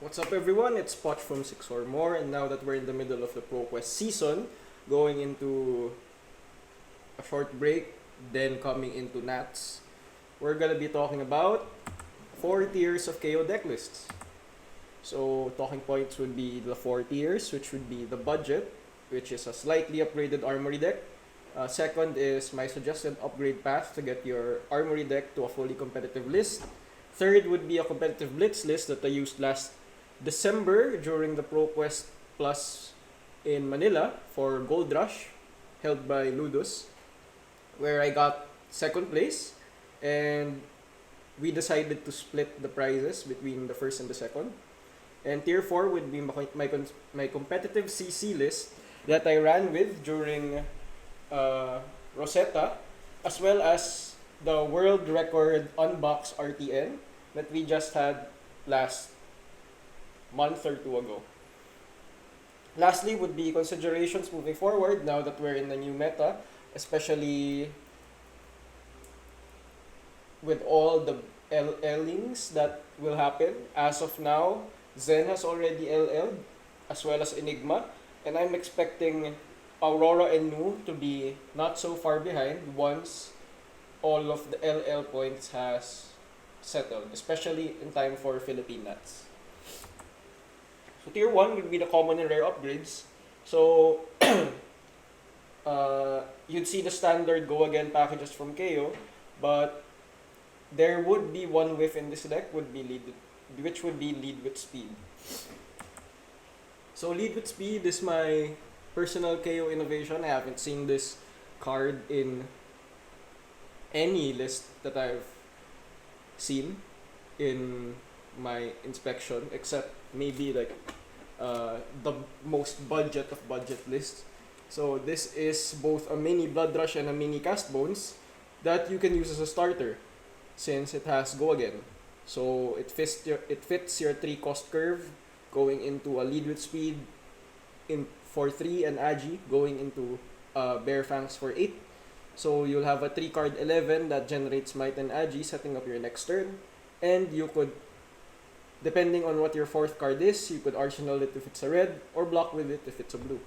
What's up everyone, it's Potch from 6 or More, and now that we're in the middle of the ProQuest season, going into a short break, then coming into Nats, we're gonna be talking about 4 tiers of Kayo Decklists. So talking points would be the 4 tiers, which would be the budget, which is a slightly upgraded Armory deck. Second is my suggested upgrade path to get your Armory deck to a fully competitive list. Third would be a competitive Blitz list that I used last December during the ProQuest Plus in Manila for Gold Rush, held by Ludus, where I got second place, and we decided to split the prizes between the first and the second. And tier 4 would be my competitive CC list that I ran with during Rosetta, as well as the world record unbox RTN that we just had last month or two ago. Lastly would be considerations moving forward now that we're in the new meta, especially with all the LLings that will happen. As of now, Zen has already LL'd, as well as Enigma, and I'm expecting Aurora and Nu to be not so far behind once all of the LL points has settled, especially in time for Philippine Nats. So tier 1 would be the common and rare upgrades. So you'd see the standard go again packages from KO, but there would be one whiff in this deck which would be lead with speed. So lead with speed is my personal KO innovation. I haven't seen this card in any list that I've seen in my inspection, except maybe like the most budget of budget lists. So this is both a mini Blood Rush and a mini Cast Bones that you can use as a starter, since it has Go Again. So it fits your 3 cost curve, going into a lead with speed for 3 and Agi going into Bear Fangs for 8. So you'll have a 3 card 11 that generates Might and Agi, setting up your next turn. And you could, depending on what your 4th card is, you could arsenal it if it's a red, or block with it if it's a blue.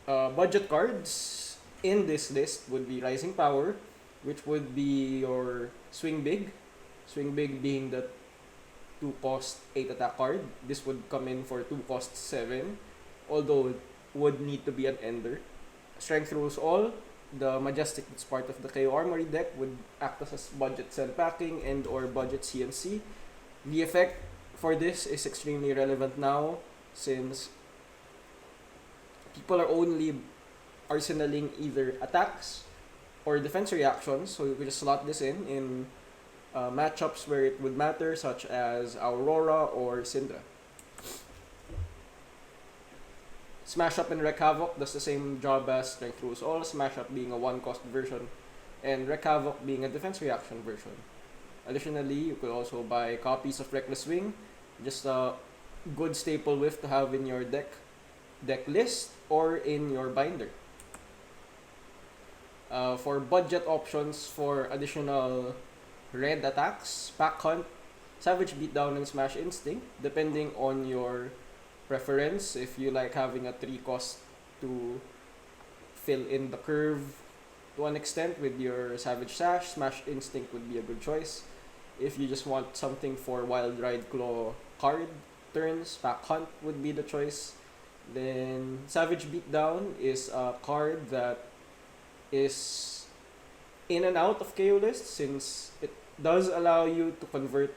Budget cards in this list would be Rising Power, which would be your Swing Big. Swing Big being the 2 cost 8 attack card. This would come in for 2 cost 7, although it would need to be an Ender. Strength Rules All. The Majestic that's part of the Kayo Armory deck would act as budget send packing and or budget CNC. The effect for this is extremely relevant now, since people are only arsenaling either attacks or defense reactions, so you could just slot this in matchups where it would matter, such as Aurora or Syndra. Smash Up and Wreck Havoc does the same job as Strength Rules All, Smash Up being a 1 cost version and Wreck Havoc being a defense reaction version. Additionally, you could also buy copies of Reckless Wing, just a good staple whiff to have in your deck list or in your binder. For budget options for additional red attacks, Pack Hunt, Savage Beatdown, and Smash Instinct, depending on your preference. If you like having a 3 cost to fill in the curve to an extent with your Savage Sash, Smash Instinct would be a good choice. If you just want something for Wild Ride Claw card turns, Pack Hunt would be the choice. Then Savage Beatdown is a card that is in and out of KO lists, since it does allow you to convert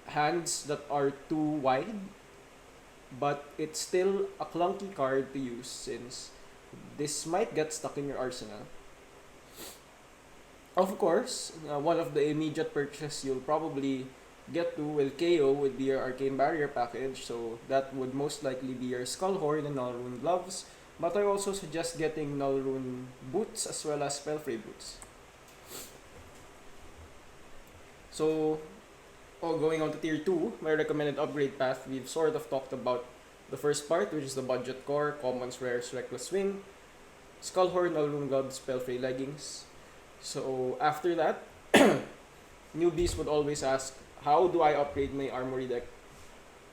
hands that are too wide, but it's still a clunky card to use, since this might get stuck in your arsenal. Of course, one of the immediate purchases you'll probably get to with KO would be your Arcane Barrier package, so that would most likely be your Skullhorn and Nullrune gloves, but I also suggest getting Nullrune boots as well as Spellfree boots. So, going on to tier 2, my recommended upgrade path, we've sort of talked about the first part, which is the budget core, commons, rares, reckless swing, Skullhorn, Nullrune gloves, Spellfree leggings. So after that, newbies would always ask, how do I upgrade my Armory deck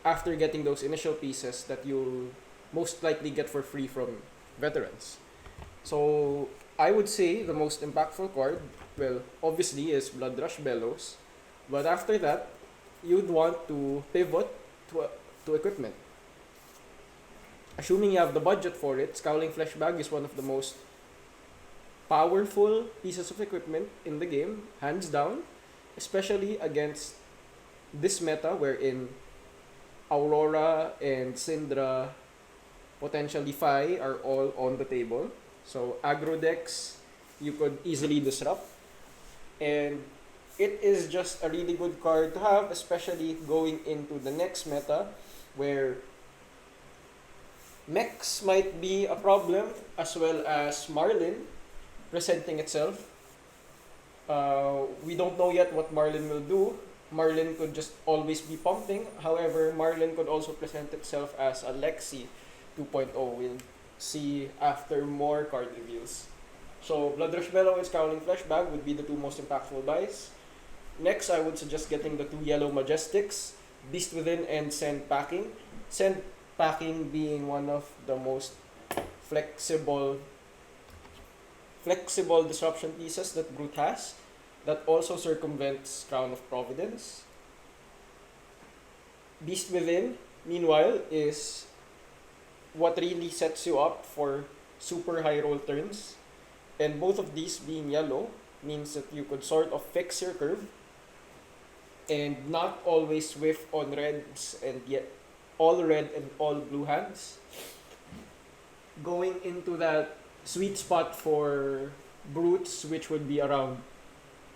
after getting those initial pieces that you'll most likely get for free from veterans. So I would say the most impactful card, well, obviously is Bloodrush Bellows, but after that, you'd want to pivot to equipment. Assuming you have the budget for it, Scowling Fleshbag is one of the most powerful pieces of equipment in the game, hands down, especially against this meta wherein Aurora and Syndra, potentially Fi, are all on the table. So aggro decks you could easily disrupt, and it is just a really good card to have, especially going into the next meta where mechs might be a problem, as well as Marlin presenting itself. We don't know yet what Marlin will do. Marlin could just always be pumping. However, Marlin could also present itself as a Lexi 2.0. We'll see after more card reveals. So Bloodrush Bellow and Scowling Fleshbag would be the two most impactful buys. Next, I would suggest getting the two yellow Majestics, Beast Within and Send Packing. Send Packing being one of the most flexible disruption pieces that Brute has, that also circumvents Crown of Providence. Beast Within, meanwhile, is what really sets you up for super high roll turns. And both of these being yellow means that you could sort of fix your curve and not always whiff on reds and yet all red and all blue hands. Going into that sweet spot for brutes, which would be around,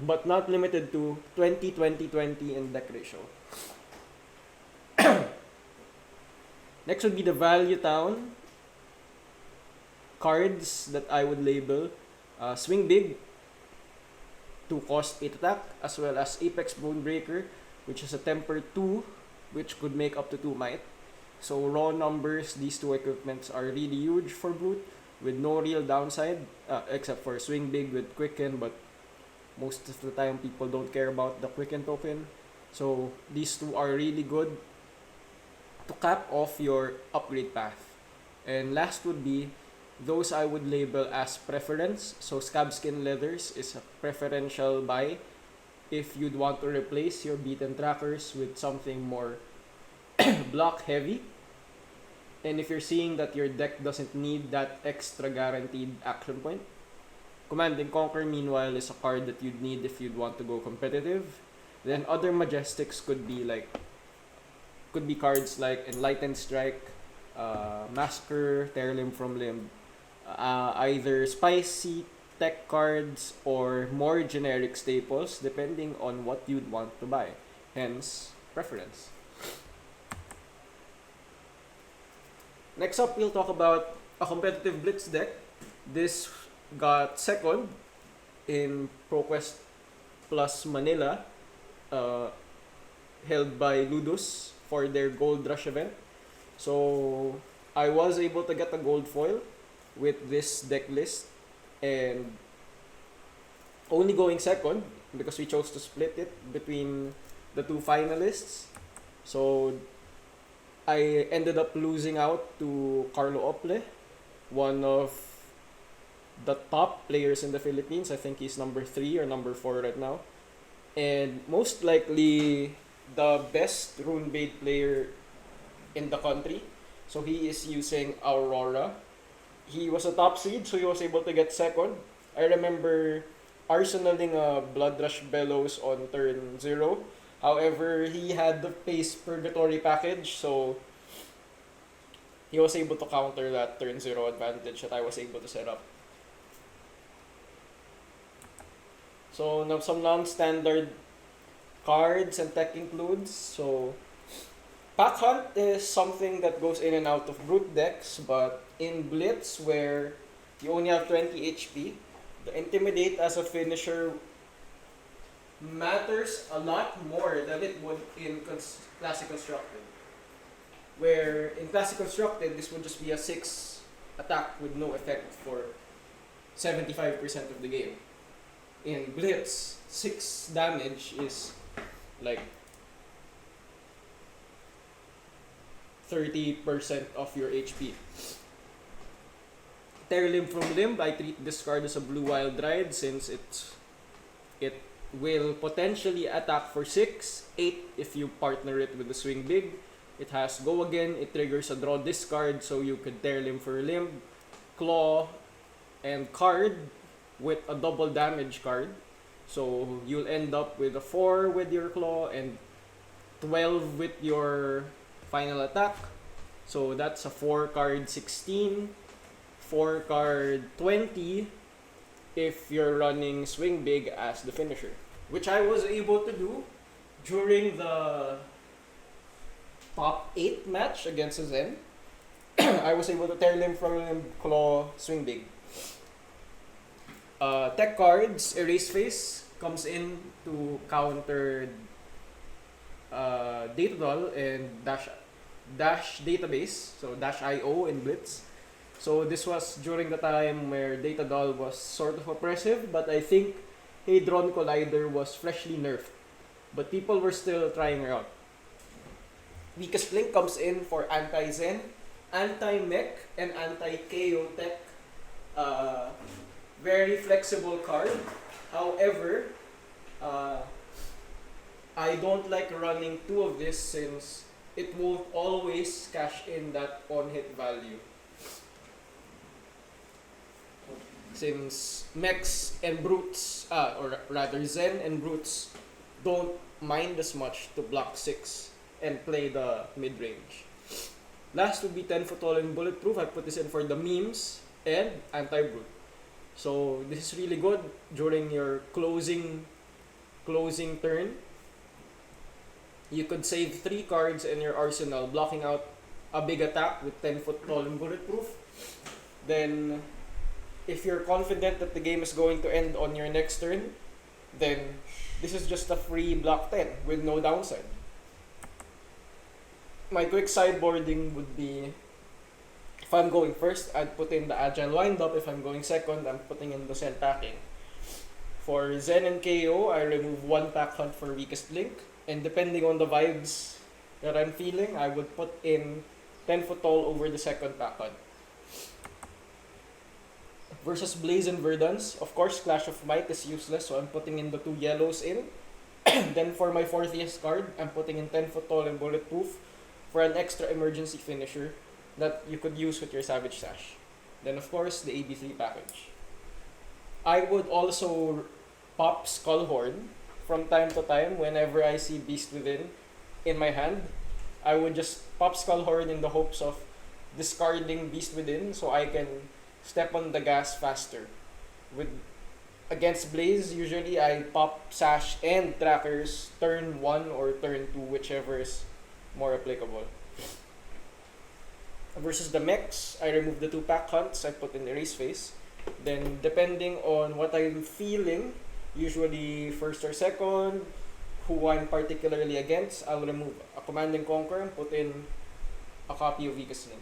but not limited to, 20-20-20 in deck ratio. Next would be the Value Town cards that I would label Swing Big, 2 cost 8 attack, as well as Apex Bonebreaker, which is a temper 2, which could make up to 2 might. So raw numbers, these two equipments are really huge for Brute, with no real downside, except for Swing Big with Quicken, but most of the time people don't care about the Quicken token. So these two are really good to cap off your upgrade path. And last would be those I would label as preference. So Scabskin Leathers is a preferential buy if you'd want to replace your beaten trackers with something more block heavy. And if you're seeing that your deck doesn't need that extra guaranteed action point. Command and Conquer, meanwhile, is a card that you'd need if you'd want to go competitive. Then other Majestics could be cards like Enlightened Strike, Massacre, Tear Limb from Limb, either spicy tech cards or more generic staples, depending on what you'd want to buy. Hence, preference. Next up, we'll talk about a competitive Blitz deck. This got second in ProQuest Plus Manila, held by Ludus for their Gold Rush event. So I was able to get a gold foil with this deck list, and only going second because we chose to split it between the two finalists. So I ended up losing out to Carlo Ople, one of the top players in the Philippines. I think he's number 3 or number 4 right now. And most likely the best Runebait player in the country. So he is using Aurora. He was a top seed, so he was able to get second. I remember arsenaling a Bloodrush Bellows on turn 0. However, he had the Pace Purgatory package, so he was able to counter that turn 0 advantage that I was able to set up. So now some non-standard cards and tech includes. So Pack Hunt is something that goes in and out of Brute decks, but in Blitz, where you only have 20 HP, the Intimidate as a finisher matters a lot more than it would in Classic Constructed. Where in Classic Constructed, this would just be a 6 attack with no effect for 75% of the game. In Blitz, 6 damage is like 30% of your HP. Tear Limb from Limb, I treat this card as a blue wild ride since it will potentially attack for 6, 8 if you partner it with the Swing Big. It has Go Again, it triggers a draw discard, so you could Tear Limb for Limb, Claw, and Card with a double damage card. So you'll end up with a 4 with your Claw and 12 with your final attack. So that's a 4 card 16, 4 card 20 if you're running Swing Big as the finisher, which I was able to do during the top 8 match against Zen. I was able to Tear Limb from Limb, Claw, Swing Big. Tech cards, Erase Face comes in to counter Data Doll and Dash Database, so Dash IO and Blitz. So this was during the time where Data Doll was sort of oppressive, but I think Hadron Collider was freshly nerfed. But people were still trying her out. Weakest Link comes in for Anti-Zen, Anti-Mech, and Anti-Kayo Tech. Very flexible card. However, I don't like running 2 of this since it won't always cash in that on-hit value. Since Mechs and Brutes, or rather Zen and Brutes, don't mind as much to block 6 and play the mid-range. Last would be 10-foot tall and bulletproof. I put this in for the memes and anti-brute. So this is really good during your closing turn. You could save 3 cards in your arsenal, blocking out a big attack with 10-foot tall and bulletproof. Then, if you're confident that the game is going to end on your next turn, then this is just a free block 10 with no downside. My quick sideboarding would be, if I'm going first, I'd put in the Agile Windup. If I'm going second, I'm putting in the Send Packing. For Zen and KO, I remove 1 Pack Hunt for Weakest Link. And depending on the vibes that I'm feeling, I would put in 10-foot tall over the second Pack Hunt. Versus Blaze and Verdance, of course, Clash of Might is useless, so I'm putting in the 2 yellows in. Then for my 40th card, I'm putting in 10-foot tall and bulletproof for an extra emergency finisher that you could use with your Savage Sash. Then of course, the AB3 package. I would also pop Skullhorn from time to time whenever I see Beast Within in my hand. I would just pop Skullhorn in the hopes of discarding Beast Within so I can step on the gas faster. Against Blaze, usually I pop Sash and Trackers turn 1 or turn 2, whichever is more applicable. Versus the Mechs, I remove the 2 Pack Hunts, I put in Erase Face. Then depending on what I'm feeling, usually first or second, who I'm particularly against, I'll remove a Command and Conquer and put in a copy of Weakest Link.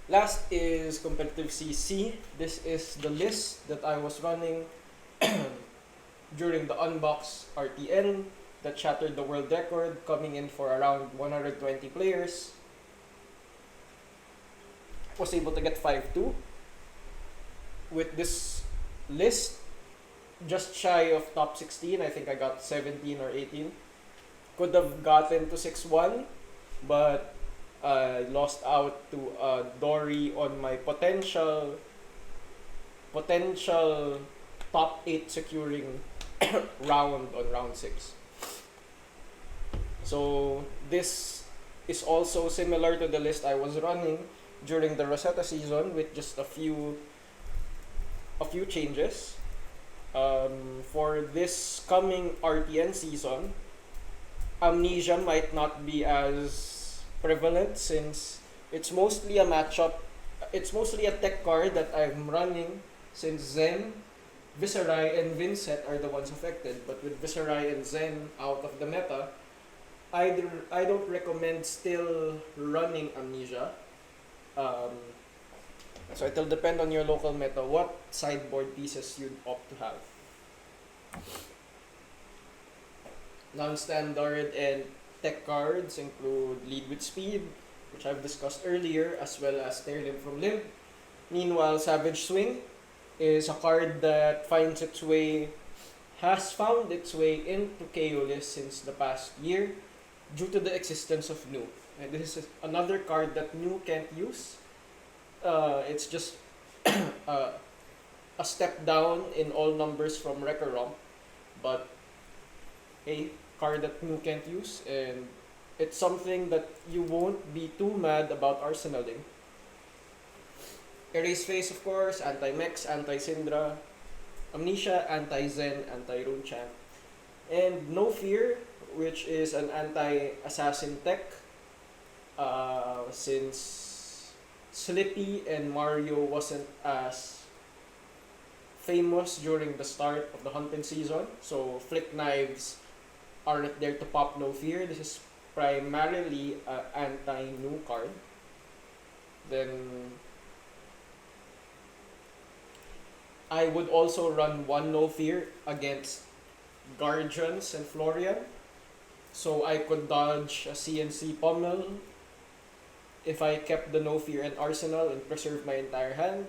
Last is Competitive CC. This is the list that I was running during the Unbox RTN that shattered the world record, coming in for around 120 players. Was able to get 5-2. With this list, just shy of top 16, I think I got 17 or 18. Could have gotten to 6-1, but I lost out to Dory on my potential top 8 securing round on round 6. So this is also similar to the list I was running during the Rosetta season with just a few changes. For this coming RTN season, Amnesia might not be as prevalent since it's mostly a matchup. It's mostly a tech card that I'm running since Zen, Viserai, and Vincent are the ones affected. But with Viserai and Zen out of the meta, I don't recommend still running Amnesia. So it'll depend on your local meta what sideboard pieces you'd opt to have. Non-standard and tech cards include Lead with Speed, which I've discussed earlier, as well as Tear Limb from Limb. Meanwhile, Savage Swing is a card that has found its way into Kayo lists since the past year due to the existence of New. And this is another card that New can't use. It's just a step down in all numbers from Wrecker Romp, but a card that New can't use, and it's something that you won't be too mad about arsenaling. Erase Face, of course, Anti-Mex, Anti-Syndra, Amnesia, Anti-Zen, Anti-Runechant, and No Fear, which is an anti-assassin tech, since Slippy and Mario wasn't as famous during the start of the hunting season, so Flick Knives aren't there to pop No Fear. This is primarily an anti-new card. Then I would also run one No Fear against Guardians and Florian, so I could dodge a CNC Pommel if I kept the No Fear and Arsenal and preserve my entire hand.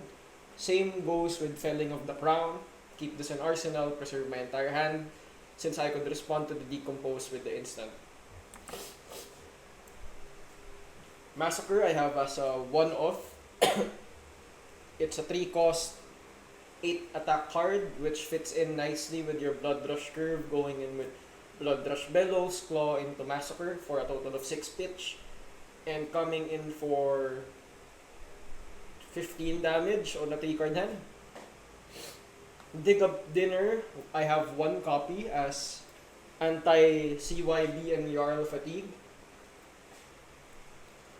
Same goes with Felling of the Crown. Keep this in Arsenal, preserve my entire hand, since I could respond to the Decompose with the instant. Massacre I have as a one-off. It's a 3-cost, 8 attack card, which fits in nicely with your Blood Rush curve, going in with Blood Rush Bellows, Claw into Massacre for a total of 6 pitch, and coming in for 15 damage on a 3-card hand. Dig Up Dinner, I have one copy as anti-CYB and Jarl Fatigue.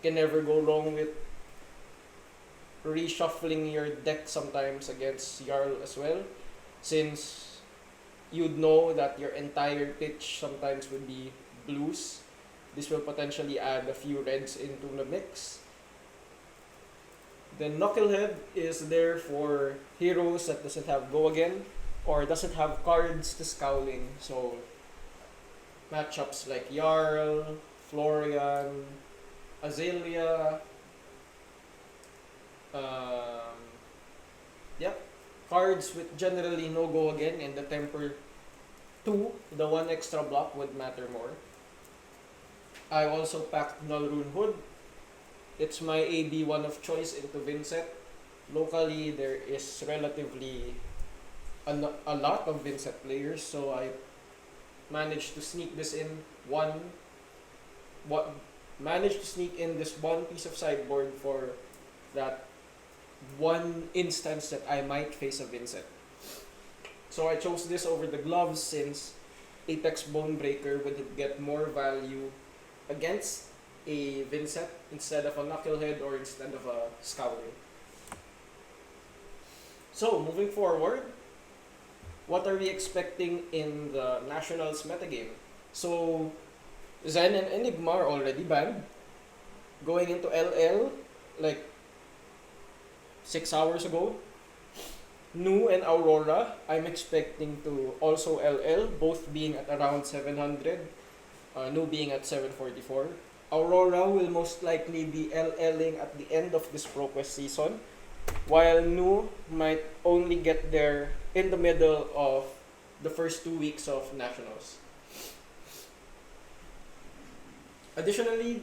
Can never go wrong with reshuffling your deck sometimes against Jarl as well, since you'd know that your entire pitch sometimes would be blues. This will potentially add a few reds into the mix. Then Knucklehead is there for heroes that doesn't have Go Again or doesn't have cards to Scowling. So matchups like Jarl, Florian, Azalea, cards with generally no Go Again, and the Temper 2, the 1 extra block would matter more. I also packed Nullrune Hood. It's my AB1 of choice into Vincent. Locally, there is relatively a lot of Vincent players, so I managed to sneak this in this one piece of sideboard for that one instance that I might face a Vincent. So I chose this over the gloves since Apex Bonebreaker would get more value against a Vincent instead of a Knucklehead or instead of a Scowling. So moving forward, what are we expecting in the Nationals metagame? So Zen and Enigma are already banned. Going into LL like 6 hours ago. Nu and Aurora, I'm expecting to also LL, both being at around 700. Nu being at 744. Aurora will most likely be LLing at the end of this ProQuest season, while Nu might only get there in the middle of the first 2 weeks of Nationals. Additionally,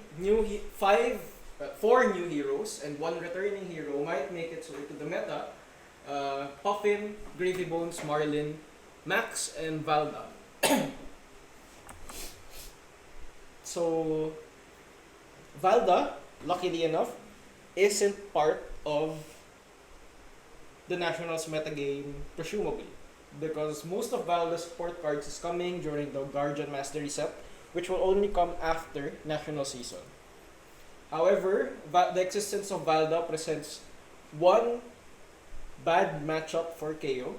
4 new heroes and 1 returning hero might make its way to the meta. Puffin, Gravy Bones, Marlin, Max, and Valda. So, Valda, luckily enough, isn't part of the Nationals metagame, presumably, because most of Valda's support cards is coming during the Guardian Mastery set, which will only come after National season. However, the existence of Valda presents one bad matchup for Kayo,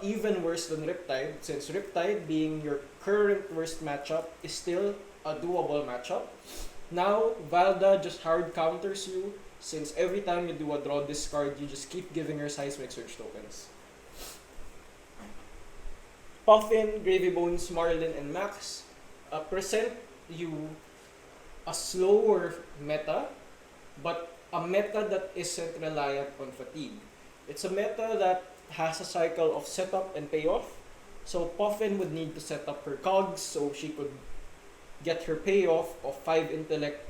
even worse than Riptide, since Riptide, being your current worst matchup, is still a doable matchup. Now, Valda just hard counters you, since every time you do a draw discard, you just keep giving her Seismic Surge tokens. Puffin, Gravy Bones, Marlin, and Max present you a slower meta, but a meta that isn't reliant on fatigue. It's a meta that has a cycle of setup and payoff. So Puffin would need to set up her cogs so she could get her payoff of 5 intellect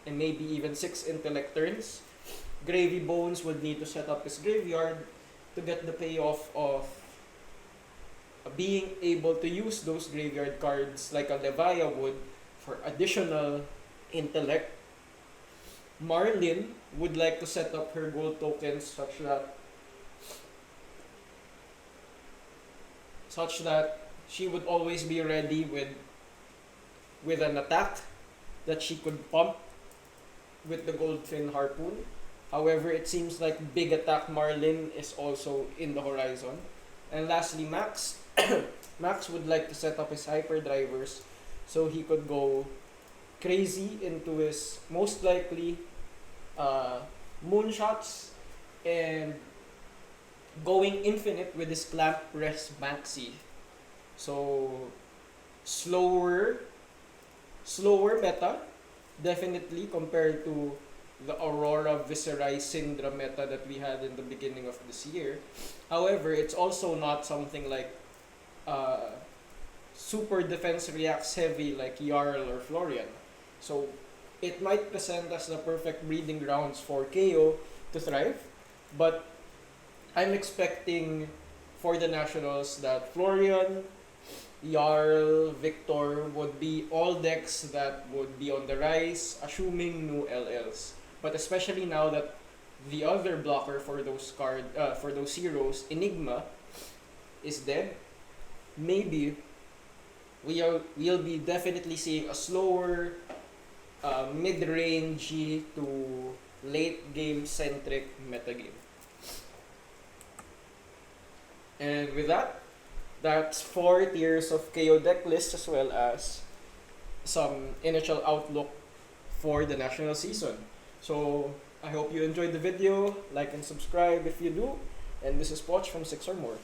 and maybe even 6 intellect turns. Gravy Bones would need to set up his graveyard to get the payoff of being able to use those graveyard cards like a Levia would for additional intellect. Marlin would like to set up her gold tokens such that she would always be ready with an attack that she could pump with the Goldfin Harpoon. However, it seems like big attack Marlin is also in the horizon. And lastly, Max. Max would like to set up his hyperdrivers so he could go crazy into his most likely moonshots and going infinite with his clamp press maxi. So slower meta definitely compared to the Aurora Viserai Syndra meta that we had in the beginning of this year. However, it's also not something like super defense reacts heavy like Jarl or Florian. So it might present as the perfect breeding grounds for Kayo to thrive. But I'm expecting for the Nationals that Florian, Jarl, Victor would be all decks that would be on the rise, assuming new LLs. But especially now that the other blocker for those heroes, Enigma, is dead, maybe we'll be definitely seeing a slower, mid-rangey to late game centric metagame. And with that, that's 4 tiers of Kayo Decklists as well as some initial outlook for the national season. So I hope you enjoyed the video. Like and subscribe if you do. And this is Poch from 6 or More.